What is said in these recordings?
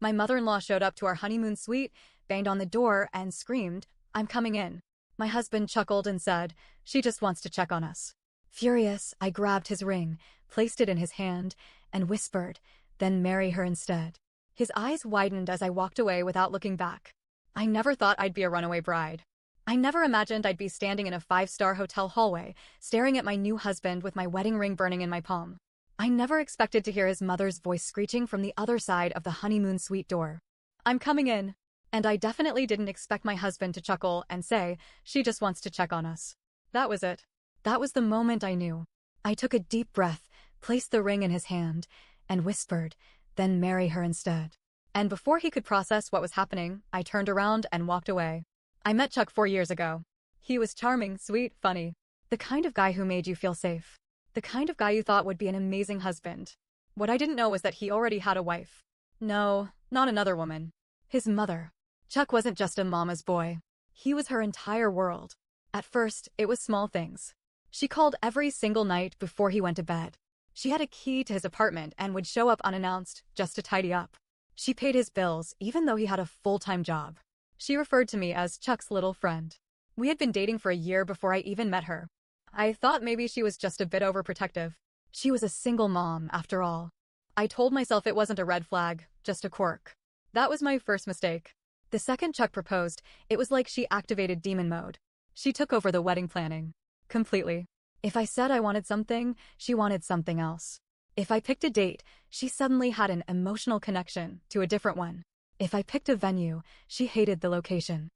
My mother-in-law showed up to our honeymoon suite, banged on the door, and screamed, "I'm coming in." My husband chuckled and said, "She just wants to check on us." Furious, I grabbed his ring, placed it in his hand, and whispered, "Then marry her instead." His eyes widened as I walked away without looking back. I never thought I'd be a runaway bride. I never imagined I'd be standing in a five-star hotel hallway, staring at my new husband with my wedding ring burning in my palm. I never expected to hear his mother's voice screeching from the other side of the honeymoon suite door. "I'm coming in." And I definitely didn't expect my husband to chuckle and say, "She just wants to check on us." That was it. That was the moment I knew. I took a deep breath, placed the ring in his hand, and whispered, "Then marry her instead." And before he could process what was happening, I turned around and walked away. I met Chuck 4 years ago. He was charming, sweet, funny. The kind of guy who made you feel safe. The kind of guy you thought would be an amazing husband. What I didn't know was that he already had a wife. No, not another woman. His mother. Chuck wasn't just a mama's boy. He was her entire world. At first, it was small things. She called every single night before he went to bed. She had a key to his apartment and would show up unannounced just to tidy up. She paid his bills even though he had a full-time job. She referred to me as Chuck's little friend. We had been dating for a year before I even met her. I thought maybe she was just a bit overprotective. She was a single mom, after all. I told myself it wasn't a red flag, just a quirk. That was my first mistake. The second Chuck proposed, it was like she activated demon mode. She took over the wedding planning. Completely. If I said I wanted something, she wanted something else. If I picked a date, she suddenly had an emotional connection to a different one. If I picked a venue, she hated the location.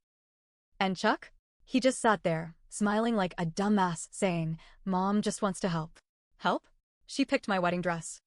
And Chuck? He just sat there, smiling like a dumbass, saying, "Mom just wants to help." Help? She picked my wedding dress.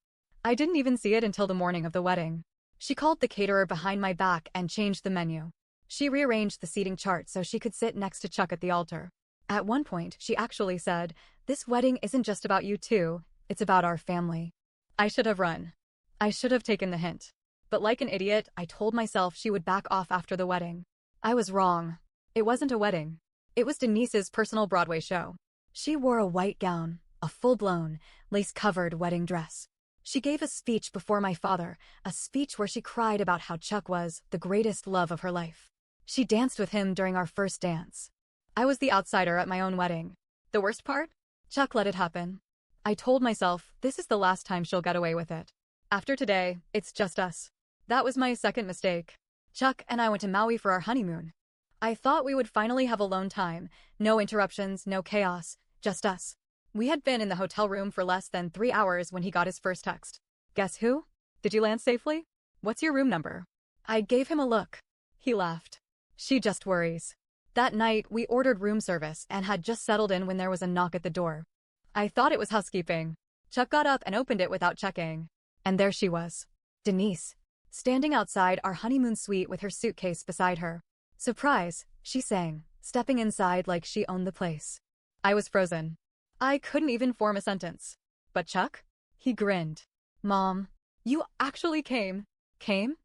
I didn't even see it until the morning of the wedding. She called the caterer behind my back and changed the menu. She rearranged the seating chart so she could sit next to Chuck at the altar. At one point, she actually said, "This wedding isn't just about you two, it's about our family." I should have run. I should have taken the hint. But like an idiot, I told myself she would back off after the wedding. I was wrong. It wasn't a wedding. It was Denise's personal Broadway show. She wore a white gown, a full-blown, lace-covered wedding dress. She gave a speech before my father, a speech where she cried about how Chuck was the greatest love of her life. She danced with him during our first dance. I was the outsider at my own wedding. The worst part? Chuck let it happen. I told myself, this is the last time she'll get away with it. After today, it's just us. That was my second mistake. Chuck and I went to Maui for our honeymoon. I thought we would finally have alone time, no interruptions, no chaos, just us. We had been in the hotel room for less than 3 hours when he got his first text. "Guess who? Did you land safely? What's your room number?" I gave him a look. He laughed. "She just worries." That night, we ordered room service and had just settled in when there was a knock at the door. I thought it was housekeeping. Chuck got up and opened it without checking. And there she was. Denise, standing outside our honeymoon suite with her suitcase beside her. "Surprise," she sang, stepping inside like she owned the place. I was frozen. I couldn't even form a sentence. But Chuck? He grinned. "Mom, you actually came." Came?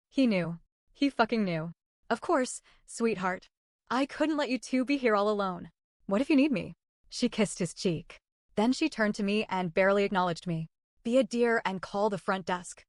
He knew. He fucking knew. "Of course, sweetheart. I couldn't let you two be here all alone. What if you need me?" She kissed his cheek. Then she turned to me and barely acknowledged me. "Be a dear and call the front desk.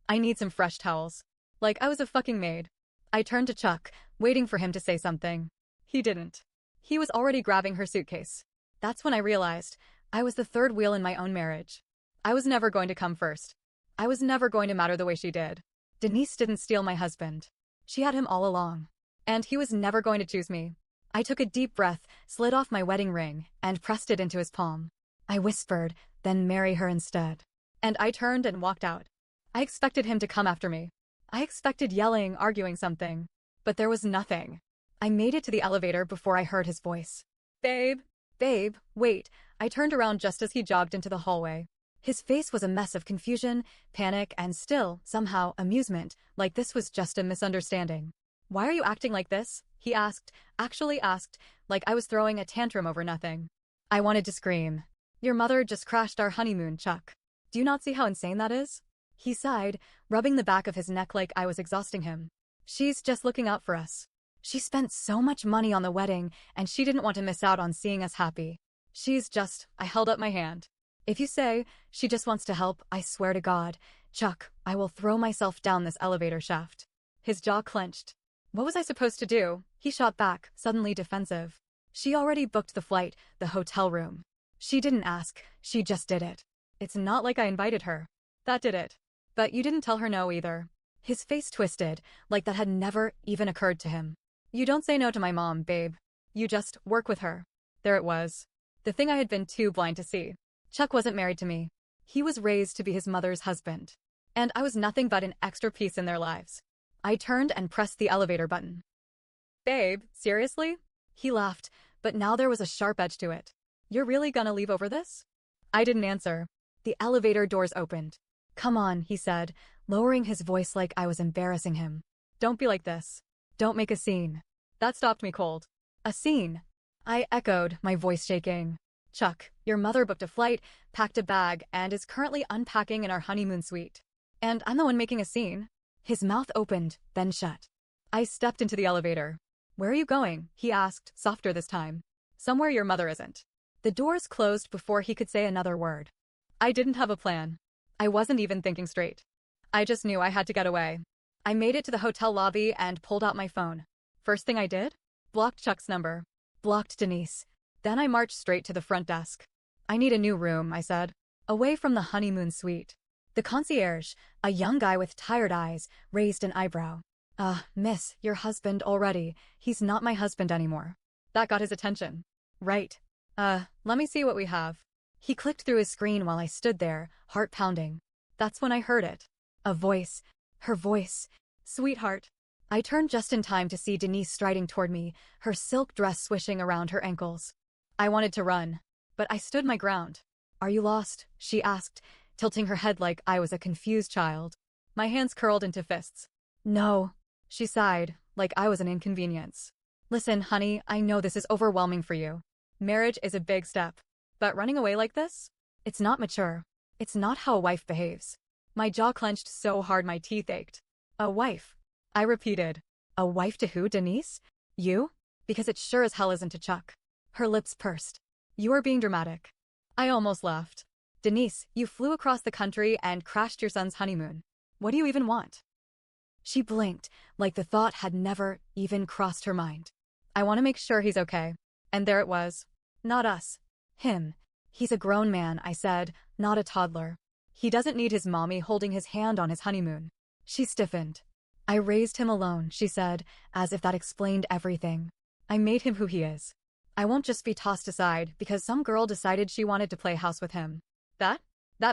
I need some fresh towels." Like I was a fucking maid. I turned to Chuck, waiting for him to say something. He didn't. He was already grabbing her suitcase. That's when I realized I was the third wheel in my own marriage. I was never going to come first. I was never going to matter the way she did. Denise didn't steal my husband. She had him all along. And he was never going to choose me. I took a deep breath, slid off my wedding ring, and pressed it into his palm. I whispered, "Then marry her instead." And I turned and walked out. I expected him to come after me. I expected yelling, arguing something. But there was nothing. I made it to the elevator before I heard his voice. Babe, wait." I turned around just as he jogged into the hallway. His face was a mess of confusion, panic, and still, somehow, amusement, like this was just a misunderstanding. "Why are you acting like this?" he actually asked, like I was throwing a tantrum over nothing. I wanted to scream. "Your mother just crashed our honeymoon, Chuck. Do you not see how insane that is?" He sighed, rubbing the back of his neck like I was exhausting him. "She's just looking out for us. She spent so much money on the wedding, and she didn't want to miss out on seeing us happy. I held up my hand. "If you say she just wants to help, I swear to God, Chuck, I will throw myself down this elevator shaft. His jaw clenched. What was I supposed to do? He shot back, suddenly defensive. She already booked the flight, the hotel room. She didn't ask, she just did it. It's not like I invited her. That did it. But you didn't tell her no either. His face twisted, like that had never even occurred to him. You don't say no to my mom, babe. You just work with her. There it was. The thing I had been too blind to see. Chuck wasn't married to me. He was raised to be his mother's husband. And I was nothing but an extra piece in their lives. I turned and pressed the elevator button. Babe, seriously? He laughed, but now there was a sharp edge to it. You're really gonna leave over this? I didn't answer. The elevator doors opened. Come on, he said, lowering his voice like I was embarrassing him. Don't be like this. Don't make a scene. That stopped me cold. A scene? I echoed, my voice shaking. Chuck, your mother booked a flight, packed a bag, and is currently unpacking in our honeymoon suite. And I'm the one making a scene. His mouth opened, then shut. I stepped into the elevator. Where are you going? He asked, softer this time. Somewhere your mother isn't. The doors closed before he could say another word. I didn't have a plan. I wasn't even thinking straight. I just knew I had to get away. I made it to the hotel lobby and pulled out my phone. First thing I did? Blocked Chuck's number. Blocked Denise. Then I marched straight to the front desk. I need a new room, I said. Away from the honeymoon suite. The concierge, a young guy with tired eyes, raised an eyebrow. Miss, your husband already. He's not my husband anymore. That got his attention. Right. Let me see what we have. He clicked through his screen while I stood there, heart pounding. That's when I heard it. A voice. Her voice. Sweetheart. I turned just in time to see Denise striding toward me, her silk dress swishing around her ankles. I wanted to run, but I stood my ground. Are you lost? She asked, tilting her head like I was a confused child. My hands curled into fists. No. She sighed, like I was an inconvenience. Listen, honey, I know this is overwhelming for you. Marriage is a big step. But running away like this? It's not mature. It's not how a wife behaves. My jaw clenched so hard my teeth ached. A wife. I repeated. A wife to who, Denise? You? Because it sure as hell isn't to Chuck. Her lips pursed. You are being dramatic. I almost laughed. Denise, you flew across the country and crashed your son's honeymoon. What do you even want? She blinked, like the thought had never even crossed her mind. I want to make sure he's okay. And there it was. Not us. Him. He's a grown man, I said, not a toddler. He doesn't need his mommy holding his hand on his honeymoon. She stiffened. I raised him alone, she said, as if that explained everything. I made him who he is. I won't just be tossed aside because some girl decided she wanted to play house with him. That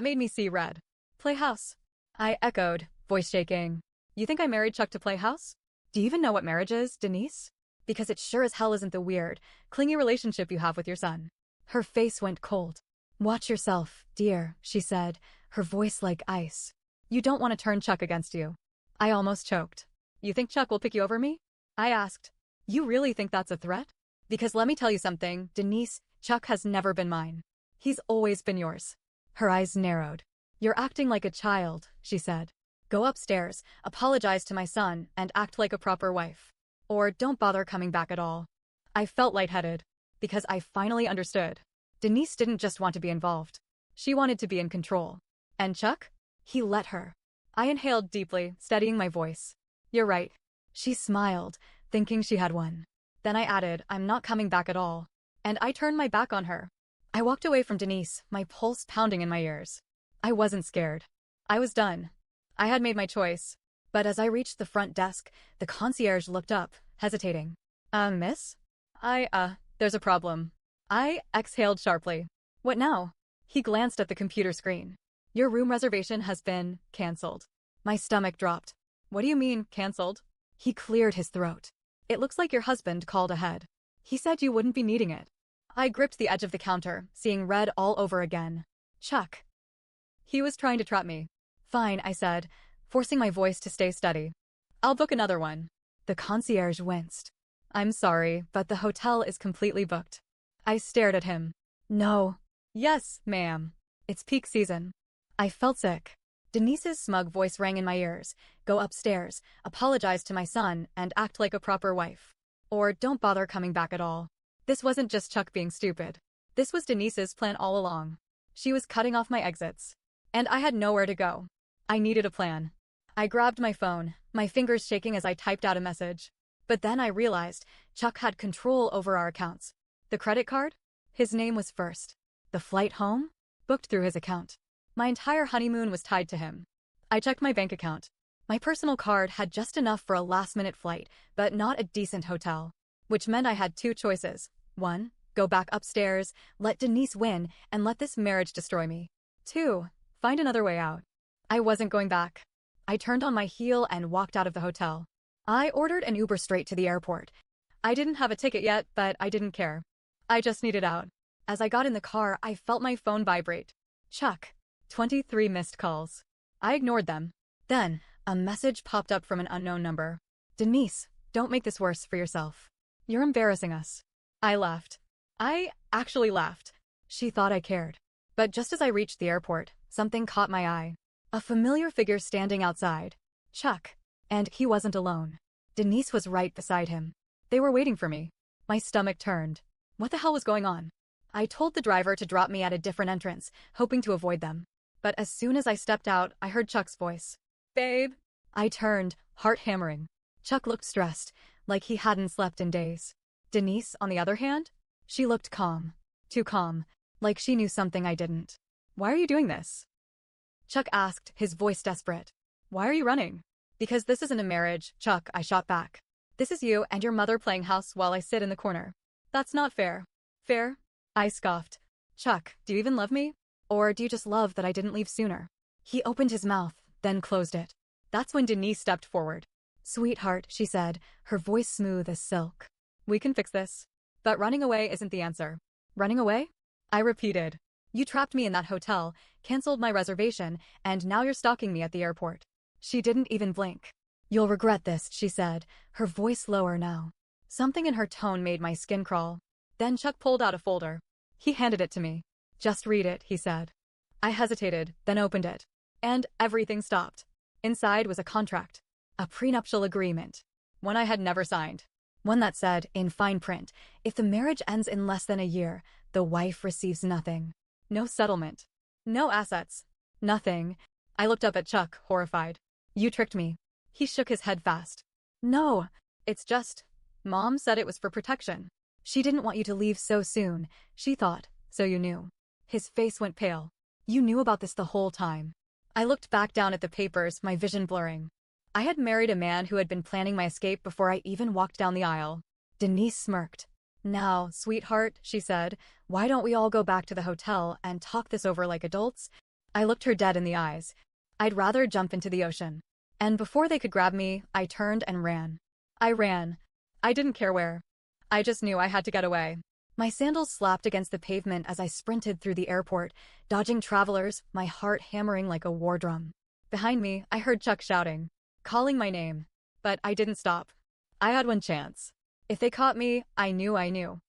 made me see red. Play house. I echoed, voice shaking. You think I married Chuck to play house? Do you even know what marriage is, Denise? Because it sure as hell isn't the weird, clingy relationship you have with your son. Her face went cold. Watch yourself, dear, she said, her voice like ice. You don't want to turn Chuck against you. I almost choked. You think Chuck will pick you over me? I asked. You really think that's a threat? Because let me tell you something, Denise, Chuck has never been mine. He's always been yours. Her eyes narrowed. You're acting like a child, she said. Go upstairs, apologize to my son, and act like a proper wife. Or don't bother coming back at all. I felt lightheaded. Because I finally understood. Denise didn't just want to be involved. She wanted to be in control. And Chuck? He let her. I inhaled deeply, steadying my voice. You're right. She smiled, thinking she had won. Then I added, I'm not coming back at all. And I turned my back on her. I walked away from Denise, my pulse pounding in my ears. I wasn't scared. I was done. I had made my choice. But as I reached the front desk, the concierge looked up, hesitating. Miss? There's a problem. I exhaled sharply. What now? He glanced at the computer screen. Your room reservation has been canceled. My stomach dropped. What do you mean, canceled? He cleared his throat. It looks like your husband called ahead. He said you wouldn't be needing it. I gripped the edge of the counter, seeing red all over again. Chuck. He was trying to trap me. Fine, I said, forcing my voice to stay steady. I'll book another one. The concierge winced. I'm sorry, but the hotel is completely booked. I stared at him. No. Yes, ma'am. It's peak season. I felt sick. Denise's smug voice rang in my ears. Go upstairs, apologize to my son, and act like a proper wife. Or don't bother coming back at all. This wasn't just Chuck being stupid. This was Denise's plan all along. She was cutting off my exits. And I had nowhere to go. I needed a plan. I grabbed my phone, my fingers shaking as I typed out a message. But then I realized Chuck had control over our accounts. The credit card? His name was first. The flight home? Booked through his account. My entire honeymoon was tied to him. I checked my bank account. My personal card had just enough for a last-minute flight, but not a decent hotel. Which meant I had two choices. 1. Go back upstairs, let Denise win, and let this marriage destroy me. 2. Find another way out. I wasn't going back. I turned on my heel and walked out of the hotel. I ordered an Uber straight to the airport. I didn't have a ticket yet, but I didn't care. I just needed out. As I got in the car, I felt my phone vibrate. Chuck. 23 missed calls. I ignored them. Then, a message popped up from an unknown number. Denise, don't make this worse for yourself. You're embarrassing us. I laughed. I actually laughed. She thought I cared. But just as I reached the airport, something caught my eye. A familiar figure standing outside. Chuck. And he wasn't alone. Denise was right beside him. They were waiting for me. My stomach turned. What the hell was going on? I told the driver to drop me at a different entrance, hoping to avoid them. But as soon as I stepped out, I heard Chuck's voice. Babe. I turned, heart hammering. Chuck looked stressed, like he hadn't slept in days. Denise, on the other hand? She looked calm. Too calm, like she knew something I didn't. Why are you doing this? Chuck asked, his voice desperate. Why are you running? Because this isn't a marriage, Chuck, I shot back. This is you and your mother playing house while I sit in the corner. That's not fair. Fair? I scoffed. Chuck, do you even love me? Or do you just love that I didn't leave sooner? He opened his mouth, then closed it. That's when Denise stepped forward. Sweetheart, she said, her voice smooth as silk. We can fix this. But running away isn't the answer. Running away? I repeated. You trapped me in that hotel, canceled my reservation, and now you're stalking me at the airport. She didn't even blink. You'll regret this, she said, her voice lower now. Something in her tone made my skin crawl. Then Chuck pulled out a folder. He handed it to me. Just read it, he said. I hesitated, then opened it. And everything stopped. Inside was a contract. A prenuptial agreement. One I had never signed. One that said, in fine print, if the marriage ends in less than a year, the wife receives nothing. No settlement. No assets. Nothing. I looked up at Chuck, horrified. You tricked me. He shook his head fast. No, it's just, Mom said it was for protection. She didn't want you to leave so soon, she thought, so you knew. His face went pale. You knew about this the whole time. I looked back down at the papers, my vision blurring. I had married a man who had been planning my escape before I even walked down the aisle. Denise smirked. Now, sweetheart, she said, why don't we all go back to the hotel and talk this over like adults? I looked her dead in the eyes. I'd rather jump into the ocean. And before they could grab me, I turned and ran. I ran. I didn't care where. I just knew I had to get away. My sandals slapped against the pavement as I sprinted through the airport, dodging travelers, my heart hammering like a war drum. Behind me, I heard Chuck shouting, calling my name. But I didn't stop. I had one chance. If they caught me, I knew.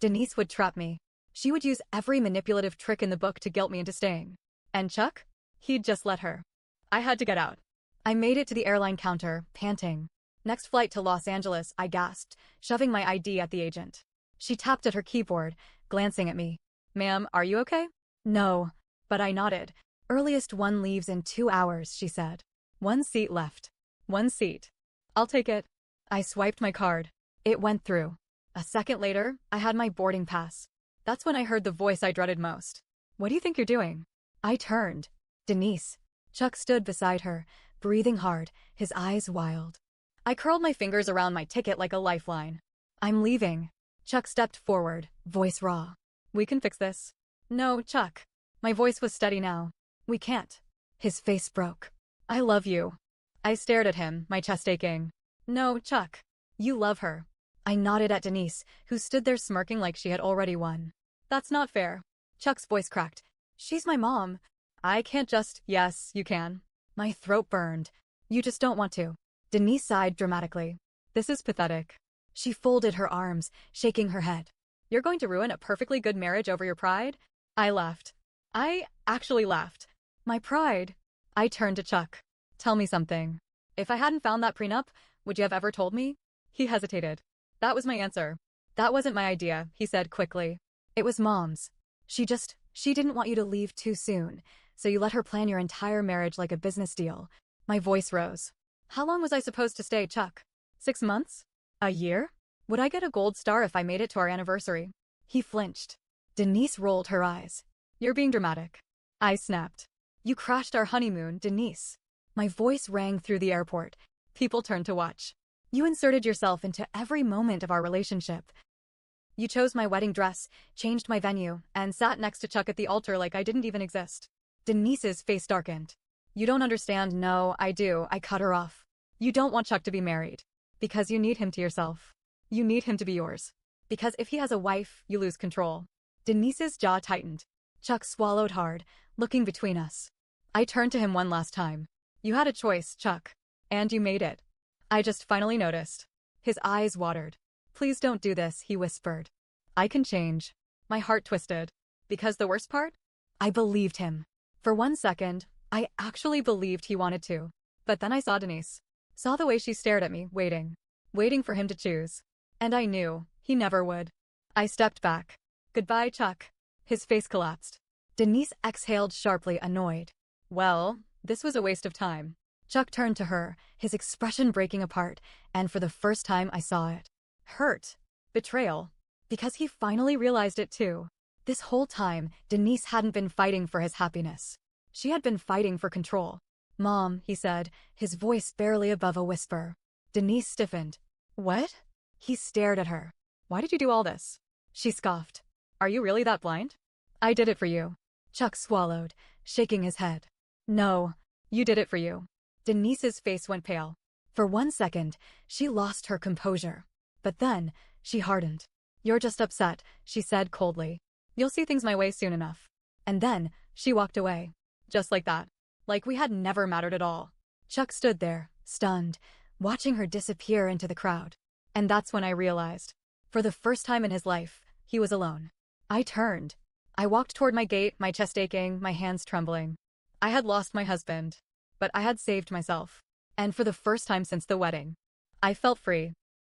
Denise would trap me. She would use every manipulative trick in the book to guilt me into staying. And Chuck? He'd just let her. I had to get out. I made it to the airline counter, panting. Next flight to Los Angeles, I gasped, shoving my ID at the agent. She tapped at her keyboard, glancing at me. Ma'am, are you okay? No. But I nodded. Earliest one leaves in 2 hours, she said. 1 seat left. 1 seat. I'll take it. I swiped my card. It went through. A second later, I had my boarding pass. That's when I heard the voice I dreaded most. What do you think you're doing? I turned. Denise. Chuck stood beside her, breathing hard, his eyes wild. I curled my fingers around my ticket like a lifeline. I'm leaving. Chuck stepped forward, voice raw. We can fix this. No, Chuck. My voice was steady now. We can't. His face broke. I love you. I stared at him, my chest aching. No, Chuck. You love her. I nodded at Denise, who stood there smirking like she had already won. That's not fair. Chuck's voice cracked. She's my mom. I can't just— Yes, you can. My throat burned. You just don't want to. Denise sighed dramatically. This is pathetic. She folded her arms, shaking her head. You're going to ruin a perfectly good marriage over your pride? I laughed. I actually laughed. My pride. I turned to Chuck. Tell me something. If I hadn't found that prenup, would you have ever told me? He hesitated. That was my answer. That wasn't my idea, he said quickly. It was Mom's. She didn't want you to leave too soon, So you let her plan your entire marriage like a business deal. My voice rose. How long was I supposed to stay, Chuck? 6 months? A year? Would I get a gold star if I made it to our anniversary? He flinched. Denise rolled her eyes. You're being dramatic. I snapped. You crashed our honeymoon, Denise. My voice rang through the airport. People turned to watch. You inserted yourself into every moment of our relationship. You chose my wedding dress, changed my venue, and sat next to Chuck at the altar like I didn't even exist. Denise's face darkened. You don't understand. No, I do. I cut her off. You don't want Chuck to be married. Because you need him to yourself. You need him to be yours. Because if he has a wife, you lose control. Denise's jaw tightened. Chuck swallowed hard, looking between us. I turned to him one last time. You had a choice, Chuck. And you made it. I just finally noticed. His eyes watered. Please don't do this, he whispered. I can change. My heart twisted. Because the worst part? I believed him. For 1 second, I actually believed he wanted to. But then I saw Denise. Saw the way she stared at me, waiting. Waiting for him to choose. And I knew he never would. I stepped back. Goodbye, Chuck. His face collapsed. Denise exhaled sharply, annoyed. Well, this was a waste of time. Chuck turned to her, his expression breaking apart, and for the first time I saw it. Hurt. Betrayal. Because he finally realized it too. This whole time, Denise hadn't been fighting for his happiness. She had been fighting for control. Mom, he said, his voice barely above a whisper. Denise stiffened. What? He stared at her. Why did you do all this? She scoffed. Are you really that blind? I did it for you. Chuck swallowed, shaking his head. No, you did it for you. Denise's face went pale. For 1 second, she lost her composure. But then, she hardened. You're just upset, she said coldly. You'll see things my way soon enough. And then, she walked away. Just like that. Like we had never mattered at all. Chuck stood there, stunned, watching her disappear into the crowd. And that's when I realized. For the first time in his life, he was alone. I turned. I walked toward my gate, my chest aching, my hands trembling. I had lost my husband. But I had saved myself. And for the first time since the wedding, I felt free.